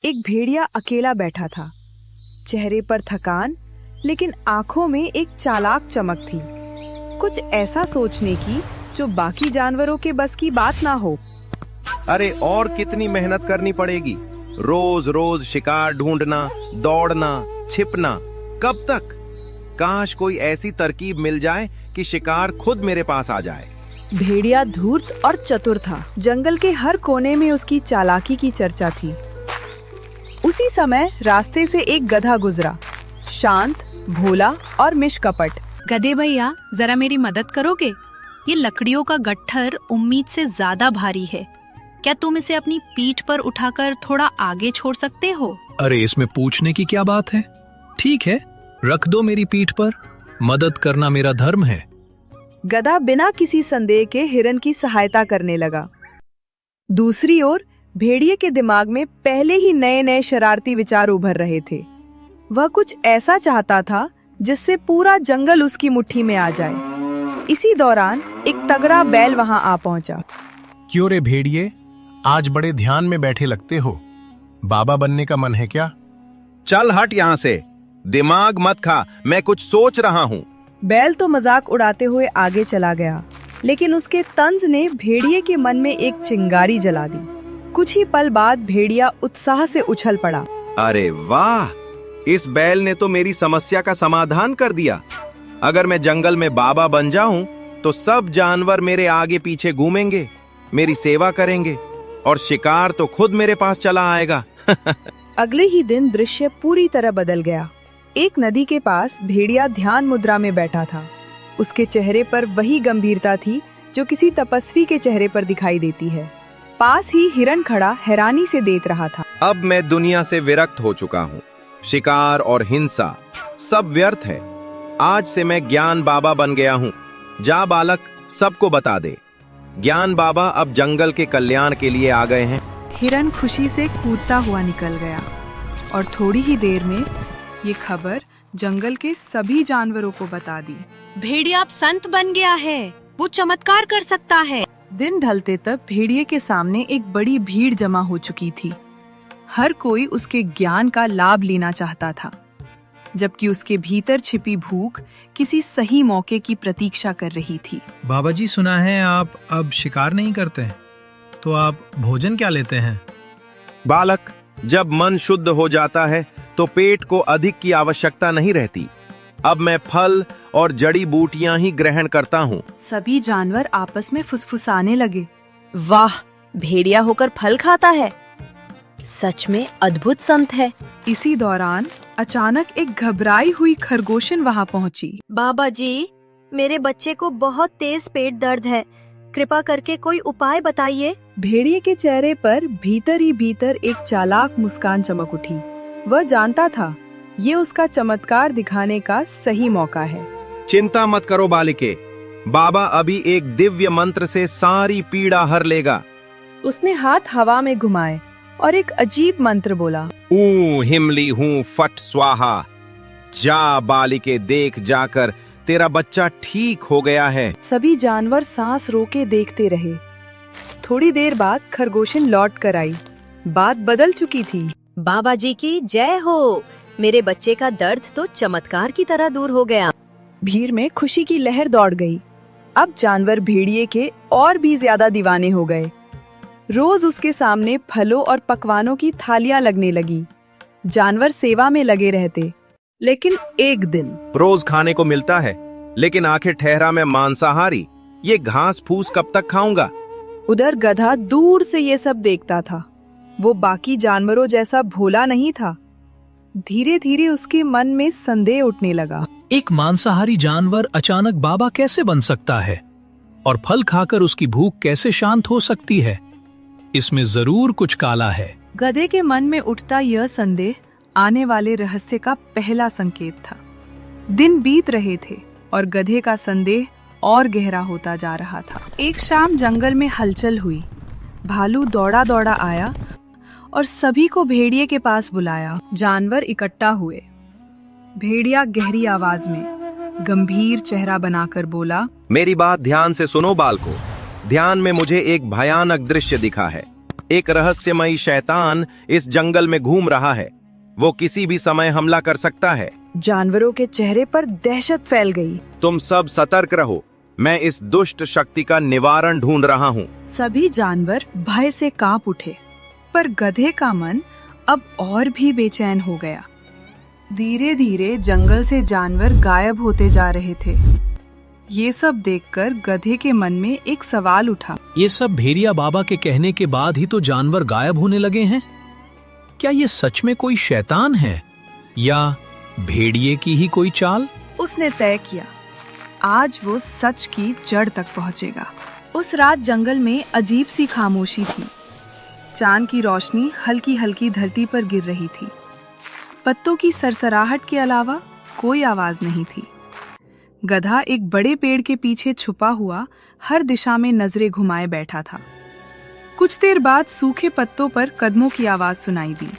एक भेड़िया अकेला बैठा था। चेहरे पर थकान, लेकिन आंखों में एक चालाक चमक थी, कुछ ऐसा सोचने की जो बाकी जानवरों के बस की बात ना हो। अरे और कितनी मेहनत करनी पड़ेगी, रोज रोज शिकार ढूंढना, दौड़ना, छिपना, कब तक? काश कोई ऐसी तरकीब मिल जाए कि शिकार खुद मेरे पास आ जाए। भेड़िया धूर्त और चतुर था। जंगल के हर कोने में उसकी चालाकी की चर्चा थी। उसी समय रास्ते से एक गधा गुजरा, शांत, भोला और निष्कपट। गधे भैया, जरा मेरी मदद करोगे? ये लकड़ियों का गट्ठर उम्मीद से ज्यादा भारी है। क्या तुम इसे अपनी पीठ पर उठाकर थोड़ा आगे छोड़ सकते हो? अरे इसमें पूछने की क्या बात है, ठीक है, रख दो मेरी पीठ पर, मदद करना मेरा धर्म है। गधा बिना किसी संदेह के हिरन की सहायता करने लगा। दूसरी ओर भेड़िए के दिमाग में पहले ही नए नए शरारती विचार उभर रहे थे। वह कुछ ऐसा चाहता था जिससे पूरा जंगल उसकी मुट्ठी में आ जाए। इसी दौरान एक तगड़ा बैल वहां आ पहुंचा। क्यों रे भेड़िए, आज बड़े ध्यान में बैठे लगते हो, बाबा बनने का मन है क्या? चल हट यहाँ से, दिमाग मत खा, मैं कुछ सोच रहा हूँ। बैल तो मजाक उड़ाते हुए आगे चला गया, लेकिन उसके तंज ने भेड़िए के मन में एक चिंगारी जला दी। कुछ ही पल बाद भेड़िया उत्साह से उछल पड़ा। अरे वाह, इस बैल ने तो मेरी समस्या का समाधान कर दिया। अगर मैं जंगल में बाबा बन जाऊं तो सब जानवर मेरे आगे पीछे घूमेंगे, मेरी सेवा करेंगे और शिकार तो खुद मेरे पास चला आएगा। अगले ही दिन दृश्य पूरी तरह बदल गया। एक नदी के पास भेड़िया ध्यान मुद्रा में बैठा था। उसके चेहरे पर वही गंभीरता थी जो किसी तपस्वी के चेहरे पर दिखाई देती है। पास ही हिरन खड़ा हैरानी से देख रहा था। अब मैं दुनिया से विरक्त हो चुका हूँ। शिकार और हिंसा सब व्यर्थ है। आज से मैं ज्ञान बाबा बन गया हूँ। जा बालक, सबको बता दे, ज्ञान बाबा अब जंगल के कल्याण के लिए आ गए हैं। हिरन खुशी से कूदता हुआ निकल गया और थोड़ी ही देर में ये खबर जंगल के सभी जानवरों को बता दी। भेड़िया अब संत बन गया है, वो चमत्कार कर सकता है। दिन ढलते तक भेड़िए के सामने एक बड़ी भीड़ जमा हो चुकी थी। हर कोई उसके ज्ञान का लाभ लेना चाहता था, जबकि उसके भीतर छिपी भूख किसी सही मौके की प्रतीक्षा कर रही थी। बाबा जी, सुना है आप अब शिकार नहीं करते हैं, तो आप भोजन क्या लेते हैं? बालक, जब मन शुद्ध हो जाता है तो पेट को अधिक की आवश्यकता नहीं रहती। अब मैं फल और जड़ी बूटियां ही ग्रहण करता हूँ। सभी जानवर आपस में फुसफुसाने लगे। वाह, भेड़िया होकर फल खाता है, सच में अद्भुत संत है। इसी दौरान अचानक एक घबराई हुई खरगोशिन वहां पहुंची। बाबा जी, मेरे बच्चे को बहुत तेज पेट दर्द है, कृपा करके कोई उपाय बताइए। भेड़िए के चेहरे पर भीतर ही भीतर एक चालाक मुस्कान चमक उठी। वह जानता था ये उसका चमत्कार दिखाने का सही मौका है। चिंता मत करो बालिके, बाबा अभी एक दिव्य मंत्र से सारी पीड़ा हर लेगा। उसने हाथ हवा में घुमाए और एक अजीब मंत्र बोला। ऊ हिमली हूँ फट स्वाहा। जा बालिके, देख जाकर तेरा बच्चा ठीक हो गया है। सभी जानवर सांस रोके देखते रहे। थोड़ी देर बाद खरगोशिन लौट कर आई। बात बदल चुकी थी। बाबा जी की जय हो, मेरे बच्चे का दर्द तो चमत्कार की तरह दूर हो गया। भीड़ में खुशी की लहर दौड़ गई। अब जानवर भेड़िए के और भी ज्यादा दीवाने हो गए। रोज उसके सामने फलों और पकवानों की थालियां लगने लगी। जानवर सेवा में लगे रहते। लेकिन एक दिन रोज खाने को मिलता है, लेकिन आखिर ठहरा मैं मांसाहारी, ये घास फूस कब तक खाऊंगा? उधर गधा दूर से ये सब देखता था। वो बाकी जानवरों जैसा भोला नहीं था। धीरे धीरे उसके मन में संदेह उठने लगा। एक मांसाहारी जानवर अचानक बाबा कैसे बन सकता है और फल खाकर उसकी भूख कैसे शांत हो सकती है? इसमें जरूर कुछ काला है। गधे के मन में उठता यह संदेह आने वाले रहस्य का पहला संकेत था। दिन बीत रहे थे और गधे का संदेह और गहरा होता जा रहा था। एक शाम जंगल में हलचल हुई। भालू दौड़ा दौड़ा आया और सभी को भेड़िए के पास बुलाया। जानवर इकट्ठा हुए। भेड़िया गहरी आवाज में गंभीर चेहरा बनाकर बोला, मेरी बात ध्यान से सुनो बालको। ध्यान में मुझे एक भयानक दृश्य दिखा है। एक रहस्यमयी शैतान इस जंगल में घूम रहा है। वो किसी भी समय हमला कर सकता है। जानवरों के चेहरे पर दहशत फैल गई। तुम सब सतर्क रहो, मैं इस दुष्ट शक्ति का निवारण ढूंढ रहा हूँ। सभी जानवर भय से कांप उठे, पर गधे का मन अब और भी बेचैन हो गया। धीरे धीरे जंगल से जानवर गायब होते जा रहे थे। ये सब देखकर गधे के मन में एक सवाल उठा। ये सब भेड़िया बाबा के कहने के बाद ही तो जानवर गायब होने लगे हैं। क्या ये सच में कोई शैतान है या भेड़िए की ही कोई चाल? उसने तय किया, आज वो सच की जड़ तक पहुंचेगा। उस रात जंगल में अजीब सी खामोशी थी। चांद की रोशनी हल्की हल्की धरती पर गिर रही थी। पत्तों की सरसराहट के अलावा कोई आवाज नहीं थी। गधा एक बड़े पेड़ के पीछे छुपा हुआ हर दिशा में नजरें घुमाए बैठा था। कुछ देर बाद सूखे पत्तों पर कदमों की आवाज सुनाई दी।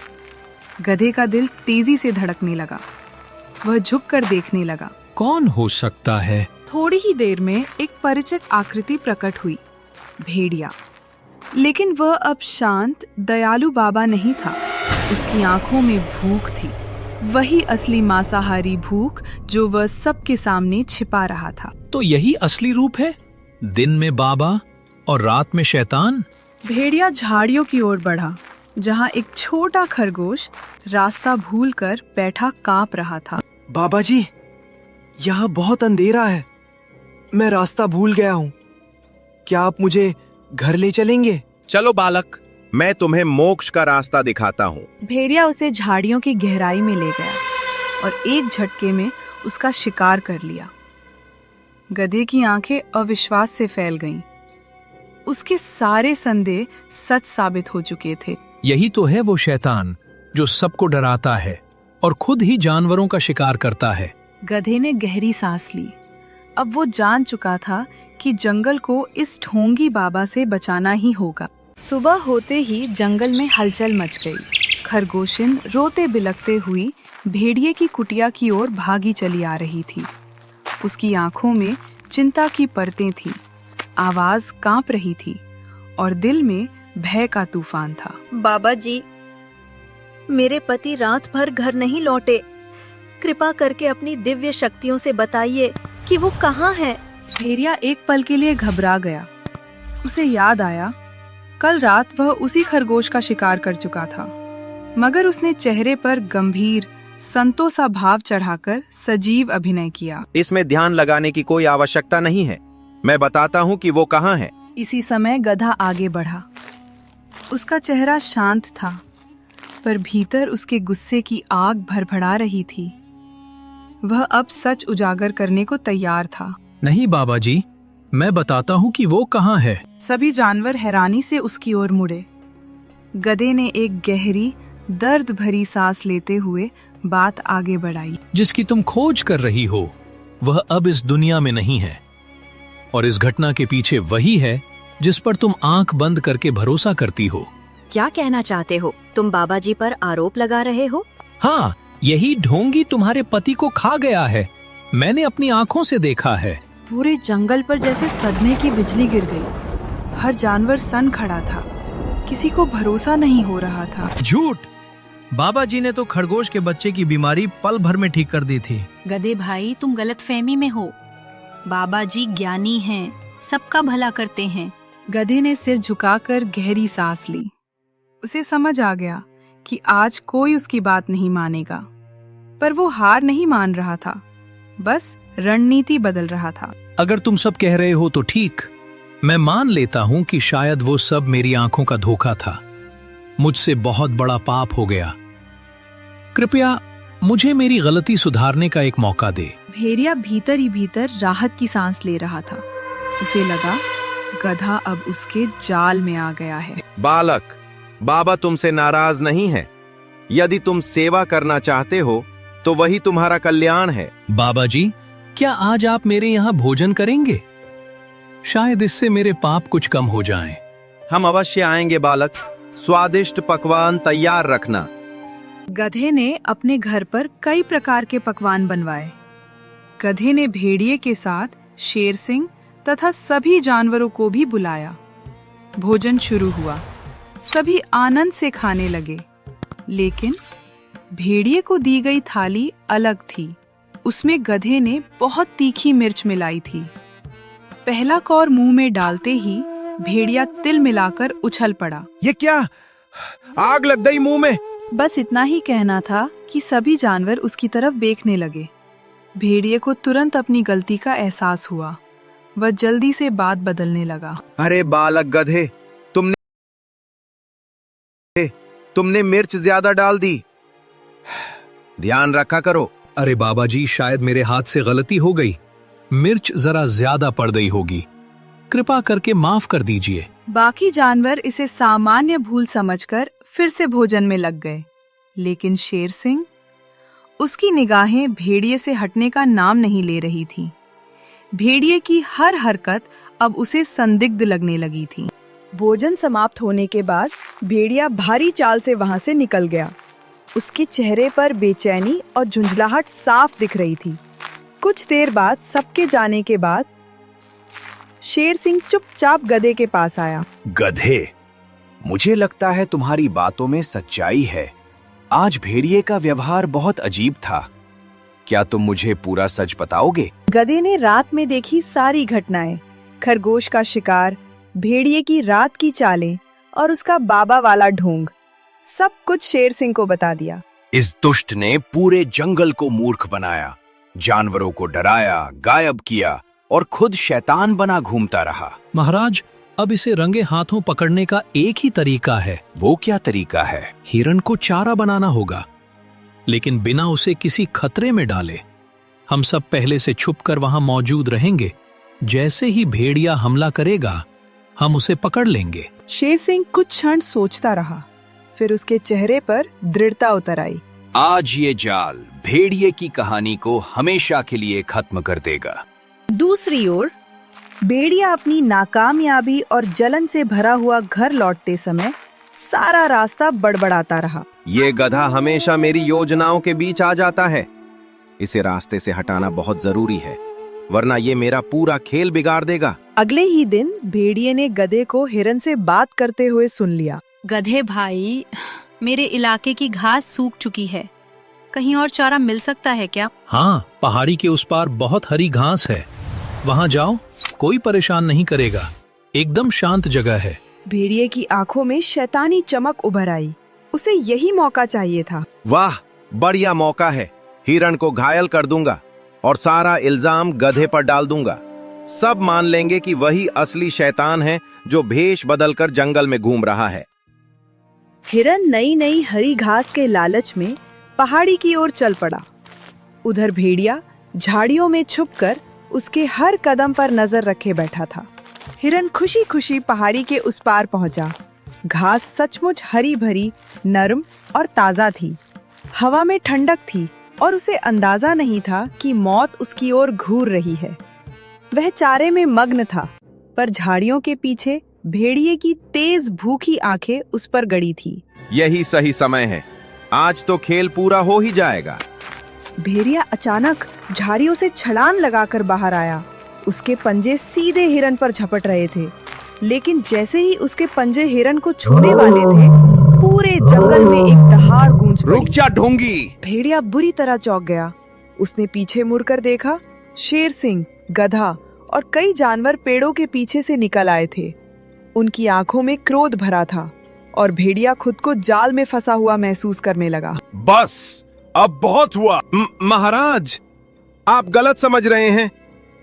गधे का दिल तेजी से धड़कने लगा। वह झुककर देखने लगा। कौन हो सकता है? थोड़ी ही देर में एक परिचित आकृति प्रकट हुई, भेड़िया। लेकिन वह अब शांत दयालु बाबा नहीं था। उसकी आंखों में भूख थी, वही असली मांसाहारी भूख जो वह सबके सामने छिपा रहा था। तो यही असली रूप है, दिन में बाबा और रात में शैतान। भेड़िया झाड़ियों की ओर बढ़ा, जहां एक छोटा खरगोश रास्ता भूलकर बैठा कांप रहा था। बाबा जी, यहाँ बहुत अंधेरा है, मैं रास्ता भूल गया हूँ। क्या आप मुझे घर ले चलेंगे? चलो बालक, मैं तुम्हें मोक्ष का रास्ता दिखाता हूँ। भेड़िया उसे झाड़ियों की गहराई में ले गया और एक झटके में उसका शिकार कर लिया। गधे की आंखें अविश्वास से फैल गईं। उसके सारे संदेह सच साबित हो चुके थे। यही तो है वो शैतान जो सबको डराता है और खुद ही जानवरों का शिकार करता है। गधे ने गहरी सांस ली। अब वो जान चुका था कि जंगल को इस ढोंगी बाबा से बचाना ही होगा। सुबह होते ही जंगल में हलचल मच गई। खरगोशिन रोते बिलखते हुई भेड़िए की कुटिया की ओर भागी चली आ रही थी। उसकी आंखों में चिंता की परतें थीं, आवाज कांप रही थी और दिल में भय का तूफान था। बाबा जी, मेरे पति रात भर घर नहीं लौटे। कृपा करके अपनी दिव्य शक्तियों से बताइए कि वो कहाँ हैं। भेड़िया एक पल के लिए घबरा गया। उसे याद आया, कल रात वह उसी खरगोश का शिकार कर चुका था, मगर उसने चेहरे पर गंभीर संतों सा भाव चढ़ाकर सजीव अभिनय किया। इसमें ध्यान लगाने की कोई आवश्यकता नहीं है, मैं बताता हूँ कि वो कहाँ है। इसी समय गधा आगे बढ़ा। उसका चेहरा शांत था, पर भीतर उसके गुस्से की आग भड़भड़ा रही थी। वह अब सच उजागर करने को तैयार था। नहीं बाबा जी, मैं बताता हूँ कि वो कहाँ है। सभी जानवर हैरानी से उसकी ओर मुड़े। गधे ने एक गहरी दर्द भरी सांस लेते हुए बात आगे बढ़ाई। जिसकी तुम खोज कर रही हो वह अब इस दुनिया में नहीं है, और इस घटना के पीछे वही है जिस पर तुम आंख बंद करके भरोसा करती हो। क्या कहना चाहते हो? तुम बाबा जी पर आरोप लगा रहे हो? हाँ, यही ढोंगी तुम्हारे पति को खा गया है। मैंने अपनी आंखों से देखा है। पूरे जंगल पर जैसे सदमे की बिजली गिर गई। हर जानवर सन खड़ा था। किसी को भरोसा नहीं हो रहा था। झूठ! बाबा जी ने तो खरगोश के बच्चे की बीमारी पल भर में ठीक कर दी थी। गधे भाई, तुम गलतफहमी में हो। बाबा जी ज्ञानी हैं, सबका भला करते हैं। गधे ने सिर झुकाकर गहरी सांस ली। उसे समझ आ गया कि आज कोई उसकी बात नहीं मानेगा, पर वो हार नहीं मान रहा था, बस रणनीति बदल रहा था। अगर तुम सब कह रहे हो तो ठीक, मैं मान लेता हूँ कि शायद वो सब मेरी आंखों का धोखा था। मुझसे बहुत बड़ा पाप हो गया। कृपया मुझे मेरी गलती सुधारने का एक मौका दे। भेड़िया भीतर ही भीतर राहत की सांस ले रहा था। उसे लगा गधा अब उसके जाल में आ गया है। बालक, बाबा तुमसे नाराज नहीं है। यदि तुम सेवा करना चाहते हो तो वही तुम्हारा कल्याण है। बाबा जी, क्या आज आप मेरे यहाँ भोजन करेंगे? शायद इससे मेरे पाप कुछ कम हो जाएं। हम अवश्य आएंगे बालक, स्वादिष्ट पकवान तैयार रखना। गधे ने अपने घर पर कई प्रकार के पकवान बनवाए। गधे ने भेड़िए के साथ शेर सिंह तथा सभी जानवरों को भी बुलाया। भोजन शुरू हुआ। सभी आनंद से खाने लगे। लेकिन भेड़िए को दी गई थाली अलग थी। उसमें गधे ने बहुत तीखी मिर्च मिलाई थी। पहला कौर मुंह में डालते ही भेड़िया तिल मिलाकर उछल पड़ा। ये क्या? आग लग गई मुंह में। बस इतना ही कहना था कि सभी जानवर उसकी तरफ देखने लगे। भेड़िए को तुरंत अपनी गलती का एहसास हुआ। वह जल्दी से बात बदलने लगा। अरे बालक गधे, तुमने मिर्च ज्यादा डाल दी। ध्यान रखा करो। अरे बाबा जी, शायद मेरे हाथ से गलती हो गई। मिर्च जरा ज्यादा पड़ गई होगी, कृपा करके माफ कर दीजिए। बाकी जानवर इसे सामान्य भूल समझकर फिर से भोजन में लग गए। लेकिन शेर सिंह, उसकी निगाहें भेड़िए से हटने का नाम नहीं ले रही थी। भेड़िए की हर हरकत अब उसे संदिग्ध लगने लगी थी। भोजन समाप्त होने के बाद भेड़िया भारी चाल से वहां से निकल गया। उसके चेहरे पर बेचैनी और झुंझलाहट साफ दिख रही थी। कुछ देर बाद सबके जाने के बाद शेर सिंह चुपचाप गधे के पास आया। गधे, मुझे लगता है तुम्हारी बातों में सच्चाई है। आज भेड़िए का व्यवहार बहुत अजीब था। क्या तुम मुझे पूरा सच बताओगे? गधे ने रात में देखी सारी घटनाएं, खरगोश का शिकार, भेड़िए की रात की चालें और उसका बाबा वाला ढोंग, सब कुछ शेर सिंह को बता दिया। इस दुष्ट ने पूरे जंगल को मूर्ख बनाया, जानवरों को डराया, गायब किया और खुद शैतान बना घूमता रहा। महाराज, अब इसे रंगे हाथों पकड़ने का एक ही तरीका है। वो क्या तरीका है? हिरण को चारा बनाना होगा, लेकिन बिना उसे किसी खतरे में डाले। हम सब पहले से छुपकर वहां मौजूद रहेंगे। जैसे ही भेड़िया हमला करेगा, हम उसे पकड़ लेंगे। शेर सिंह कुछ क्षण सोचता रहा, फिर उसके चेहरे पर दृढ़ता उतर आई। आज ये जाल भेड़िए की कहानी को हमेशा के लिए खत्म कर देगा। दूसरी ओर भेड़िया अपनी नाकामयाबी और जलन से भरा हुआ घर लौटते समय सारा रास्ता बड़बड़ाता रहा। ये गधा हमेशा मेरी योजनाओं के बीच आ जाता है। इसे रास्ते से हटाना बहुत जरूरी है, वरना ये मेरा पूरा खेल बिगाड़ देगा। अगले ही दिन भेड़िए ने गधे को हिरन से बात करते हुए सुन लिया। गधे भाई, मेरे इलाके की घास सूख चुकी है। कहीं और चारा मिल सकता है क्या? हाँ, पहाड़ी के उस पार बहुत हरी घास है, वहां जाओ, कोई परेशान नहीं करेगा। एकदम शांत जगह है। भेड़िए की आंखों में शैतानी चमक उभर आई। उसे यही मौका चाहिए था। वाह, बढ़िया मौका है। हिरण को घायल कर दूंगा और सारा इल्जाम गधे पर डाल दूंगा। सब मान लेंगे कि वही असली शैतान है जो भेष बदलकर जंगल में घूम रहा है। हिरन नई नई हरी घास के लालच में पहाड़ी की ओर चल पड़ा। उधर भेड़िया झाड़ियों में छुपकर उसके हर कदम पर नजर रखे बैठा था। हिरन खुशी खुशी पहाड़ी के उस पार पहुंचा। घास सचमुच हरी भरी, नरम और ताजा थी। हवा में ठंडक थी और उसे अंदाजा नहीं था कि मौत उसकी ओर घूर रही है। वह चारे में मग्न था, पर झाड़ियों के पीछे भेड़िए की तेज भूखी आंखें उस पर गड़ी थी। यही सही समय है, आज तो खेल पूरा हो ही जाएगा। भेड़िया अचानक झाड़ियों से छलांग लगाकर बाहर आया। उसके पंजे सीधे हिरन पर झपट रहे थे, लेकिन जैसे ही उसके पंजे हिरन को छूने वाले थे, पूरे जंगल में एक दहाड़ गूंज पड़ी। रुक जा ढोंगी! भेड़िया बुरी तरह चौंक गया। उसने पीछे मुड़कर देखा। शेर सिंह, गधा और कई जानवर पेड़ों के पीछे से निकल आए थे। उनकी आंखों में क्रोध भरा था और भेड़िया खुद को जाल में फंसा हुआ महसूस करने लगा। बस, अब बहुत हुआ। महाराज, आप गलत समझ रहे हैं।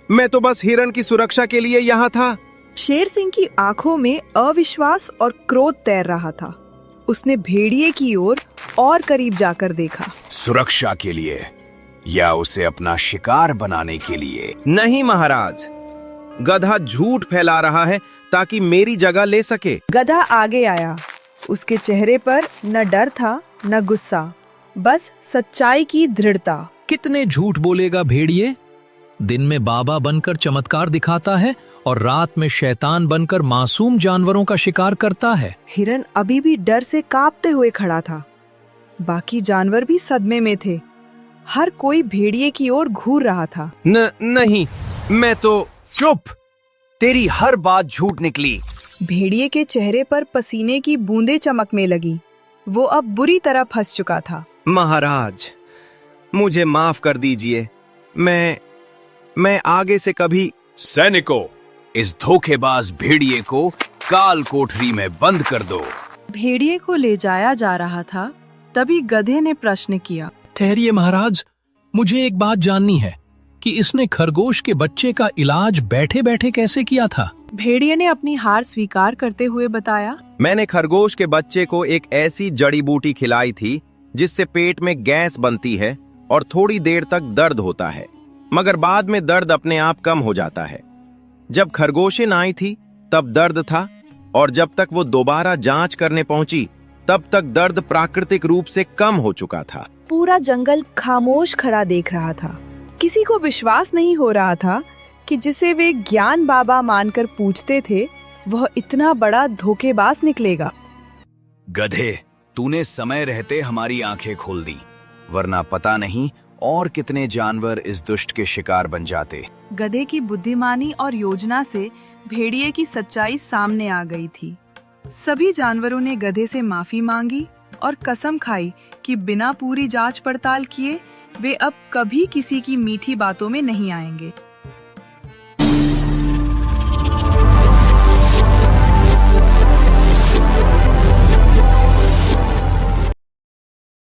मैं तो बस हिरण की सुरक्षा के लिए यहाँ था। शेर सिंह की आंखों में अविश्वास और क्रोध तैर रहा था। उसने भेड़िए की ओर और करीब जाकर देखा। सुरक्षा के लिए या उसे अपना शिकार बनाने के लिए? नहीं महाराज, गधा झूठ फैला रहा है ताकि मेरी जगह ले सके। गधा आगे आया। उसके चेहरे पर न डर था न गुस्सा, बस सच्चाई की दृढ़ता। कितने झूठ बोलेगा भेड़िए? दिन में बाबा बनकर चमत्कार दिखाता है और रात में शैतान बनकर मासूम जानवरों का शिकार करता है। हिरन अभी भी डर से कांपते हुए खड़ा था। बाकी जानवर भी सदमे में थे। हर कोई भेड़िए की ओर घूर रहा था। नहीं, मैं तो... चुप! तेरी हर बात झूठ निकली। भेड़िए के चेहरे पर पसीने की बूंदें चमकने लगी। वो अब बुरी तरह फंस चुका था। महाराज, मुझे माफ कर दीजिए। मैं आगे से कभी। सैनिकों, इस धोखेबाज भेड़िए को काल कोठरी में बंद कर दो। भेड़िए को ले जाया जा रहा था, तभी गधे ने प्रश्न किया। ठहरिए महाराज, मुझे एक बात जाननी है कि इसने खरगोश के बच्चे का इलाज बैठे बैठे कैसे किया था? भेड़िए ने अपनी हार स्वीकार करते हुए बताया, मैंने खरगोश के बच्चे को एक ऐसी जड़ी बूटी खिलाई थी जिससे पेट में गैस बनती है और थोड़ी देर तक दर्द होता है, मगर बाद में दर्द अपने आप कम हो जाता है। जब खरगोशिन आई थी तब दर्द था, और जब तक वो दोबारा जांच करने पहुंची तब तक दर्द प्राकृतिक रूप से कम हो चुका था। पूरा जंगल खामोश खड़ा देख रहा था। किसी को विश्वास नहीं हो रहा था कि जिसे वे ज्ञान बाबा मानकर पूछते थे वह इतना बड़ा धोखेबाज निकलेगा। गधे, तूने समय रहते हमारी आंखें खोल दी, वरना पता नहीं और कितने जानवर इस दुष्ट के शिकार बन जाते। गधे की बुद्धिमानी और योजना से भेड़िए की सच्चाई सामने आ गई थी। सभी जानवरों ने गधे से माफी मांगी और कसम खाई कि बिना पूरी जांच पड़ताल किए वे अब कभी किसी की मीठी बातों में नहीं आएंगे।